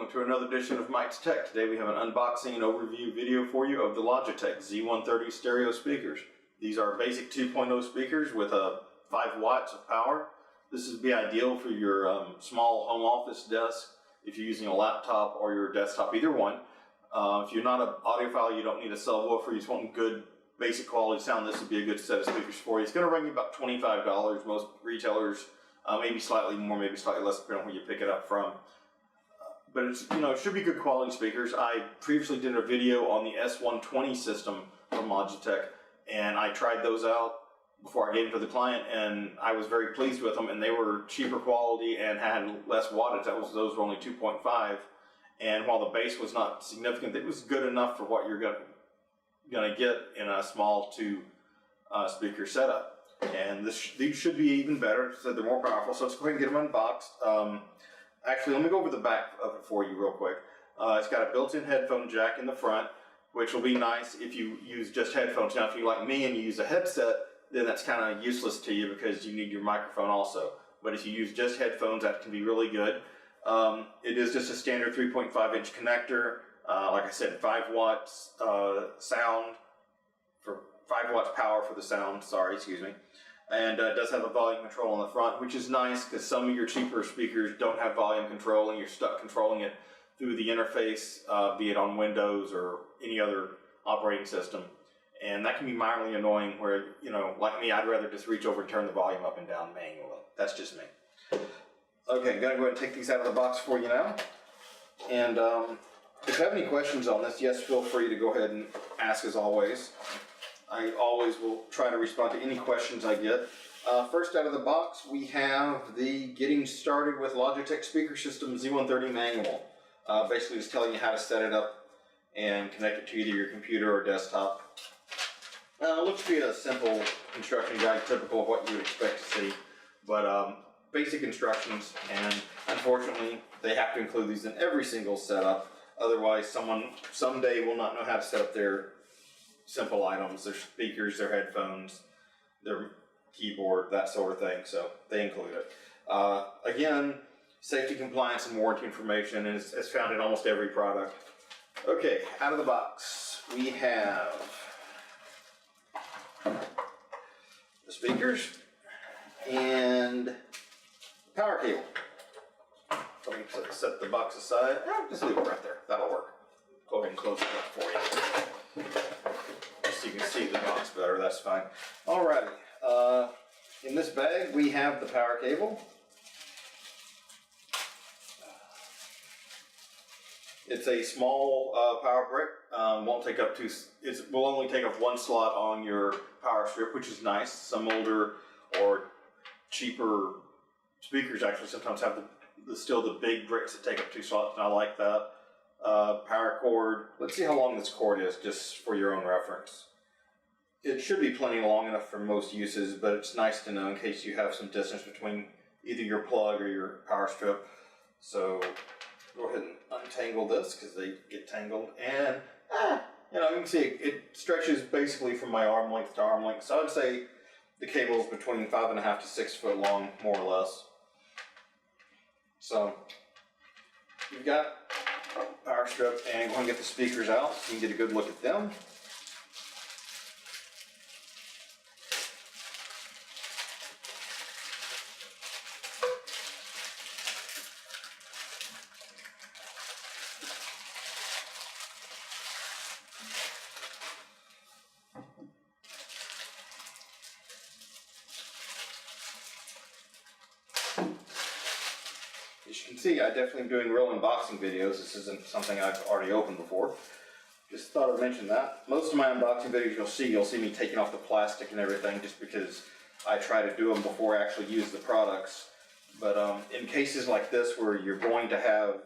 welcome to another edition of Mike's Tech. Today we have an unboxing and overview video for you of the Logitech Z130 stereo speakers. These are basic 2.0 speakers with 5 watts of power. This would be ideal for your small home office desk if you're using a laptop or your desktop, either one. If you're not an audiophile, you don't need a subwoofer, you just want good basic quality sound, this would be a good set of speakers for you. It's going to run you about $25. Most retailers, maybe slightly more, maybe slightly less, depending on where you pick it up from. But it's, it should be good quality speakers. I previously did a video on the S120 system from Logitech, and I tried those out before I gave them to the client, and I was very pleased with them, and they were cheaper quality and had less wattage. Those were only 2.5, and while the bass was not significant, it was good enough for what you're going to get in a small speaker setup. And these should be even better, so they're more powerful. So let's go ahead and get them unboxed. Actually, let me go over the back of it for you real quick. It's got a built-in headphone jack in the front, which will be nice if you use just headphones. Now, if you're like me and you use a headset, then that's kind of useless to you because you need your microphone also. But if you use just headphones, that can be really good. It is just a standard 3.5-inch connector. Like I said, 5 watts sound for 5 watts power for the sound. Sorry, excuse me. And it does have a volume control on the front, which is nice because some of your cheaper speakers don't have volume control, and you're stuck controlling it through the interface, be it on Windows or any other operating system. And that can be mildly annoying where, like me, I'd rather just reach over and turn the volume up and down manually. That's just me. Okay, I'm going to go ahead and take these out of the box for you now. And if you have any questions on this, yes, feel free to go ahead and ask as always. I always will try to respond to any questions I get. First out of the box, we have the Getting Started with Logitech Speaker System Z130 manual. Basically just telling you how to set it up and connect it to either your computer or desktop. It looks to be a simple instruction guide, typical of what you would expect to see. But basic instructions, and unfortunately they have to include these in every single setup. Otherwise someone someday will not know how to set up their simple items, their speakers, their headphones, their keyboard, that sort of thing, so they include it. Again, safety, compliance, and warranty information is found in almost every product. Okay, out of the box, we have the speakers and the power cable. Let me set the box aside. Just leave it right there, that'll work. Go ahead and close it up for you. So you can see the box better, that's fine. Alrighty, in this bag we have the power cable. It's a small power brick, won't take up it will only take up 1 slot on your power strip, which is nice. Some older or cheaper speakers actually sometimes have still the big bricks that take up 2 slots, and I like that. Power cord, let's see how long this cord is, just for your own reference. It should be plenty long enough for most uses, but it's nice to know in case you have some distance between either your plug or your power strip. So go ahead and untangle this because they get tangled, and you can see it stretches basically from my arm length to arm length. So I'd say the cable is between 5.5 to 6 foot long, more or less. So you've got power strip, and go ahead and get the speakers out so you can get a good look at them. As you can see, I definitely am doing real unboxing videos. This isn't something I've already opened before. Just thought I'd mention that. Most of my unboxing videos you'll see me taking off the plastic and everything just because I try to do them before I actually use the products. But in cases like this where you're going to have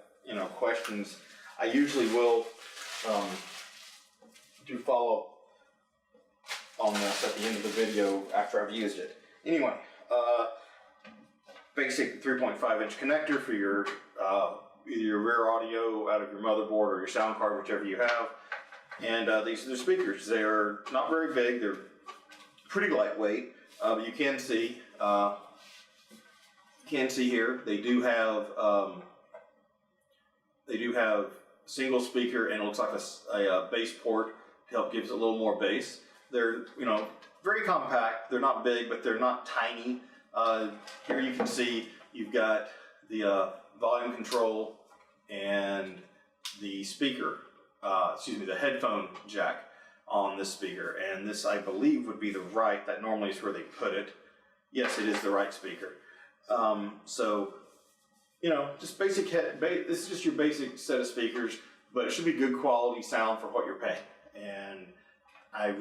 questions, I usually will do follow-up on this at the end of the video after I've used it. Anyway, basic 3.5-inch connector for your either your rear audio out of your motherboard or your sound card, whichever you have. And these are the speakers. They are not very big. They're pretty lightweight. But you can see here they do have They do have single speaker, and it looks like a bass port to help give it a little more bass. They're, very compact. They're not big, but they're not tiny. Here you can see you've got the volume control and the speaker, the headphone jack on this speaker. And this, I believe, would be the right. That normally is where they put it. Yes, it is the right speaker. Just basic this is just your basic set of speakers, but it should be good quality sound for what you're paying. And I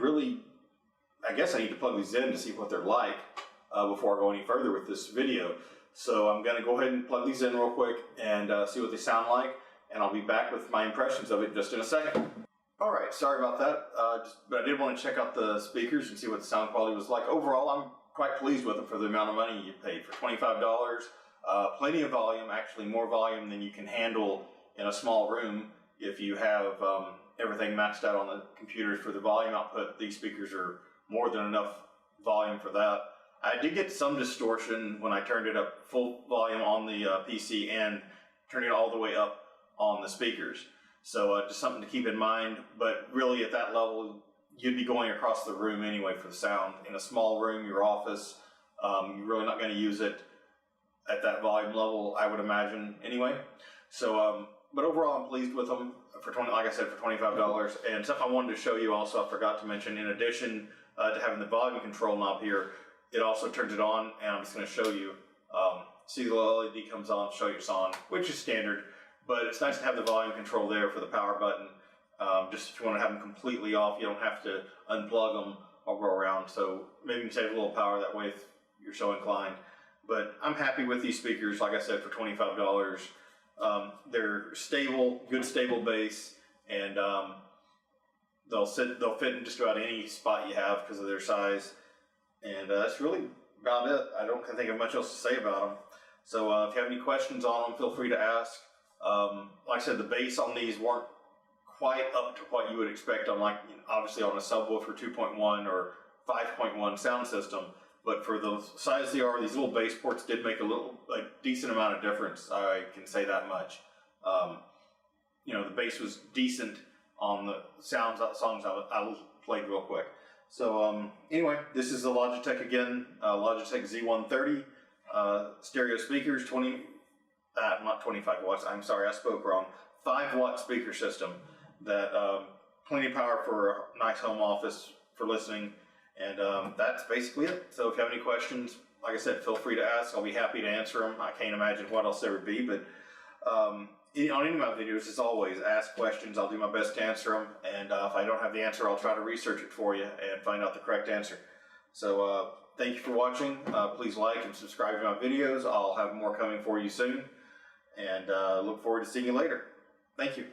guess I need to plug these in to see what they're like before I go any further with this video. So I'm going to go ahead and plug these in real quick and see what they sound like, and I'll be back with my impressions of it just in a second. Alright, sorry about that, but I did want to check out the speakers and see what the sound quality was like. Overall, I'm quite pleased with them for the amount of money you paid. For $25, plenty of volume, actually more volume than you can handle in a small room. If you have everything maxed out on the computers for the volume output, these speakers are more than enough volume for that. I did get some distortion when I turned it up full volume on the PC and turned it all the way up on the speakers. So just something to keep in mind, but really at that level, you'd be going across the room anyway for the sound. In a small room, your office, you're really not going to use it at that volume level, I would imagine, anyway. So, but overall, I'm pleased with them like I said, for $25. And something I wanted to show you also, I forgot to mention, in addition to having the volume control knob here, it also turns it on, and I'm just going to show you. See the LED comes on, show you it's on, which is standard, but it's nice to have the volume control there for the power button. Just if you want to have them completely off, you don't have to unplug them or go around. So maybe you can save a little power that way if you're so inclined. But I'm happy with these speakers, like I said, for $25. They're stable, good stable bass, and they'll fit in just about any spot you have because of their size. And that's really about it. I don't think of much else to say about them. So if you have any questions on them, feel free to ask. Like I said, the bass on these weren't quite up to what you would expect on, obviously on a subwoofer 2.1 or 5.1 sound system. But for the size they are, these little bass ports did make a decent amount of difference. I can say that much. The bass was decent on the songs I played real quick. So anyway, this is the Logitech again, Logitech Z130 stereo speakers, not 25 watts. I'm sorry, I spoke wrong. 5-watt speaker system that plenty of power for a nice home office for listening. And that's basically it. So if you have any questions, like I said, feel free to ask. I'll be happy to answer them. I can't imagine what else there would be, but on any of my videos, as always, ask questions. I'll do my best to answer them. And if I don't have the answer, I'll try to research it for you and find out the correct answer. So thank you for watching. Please like and subscribe to my videos. I'll have more coming for you soon. And look forward to seeing you later. Thank you.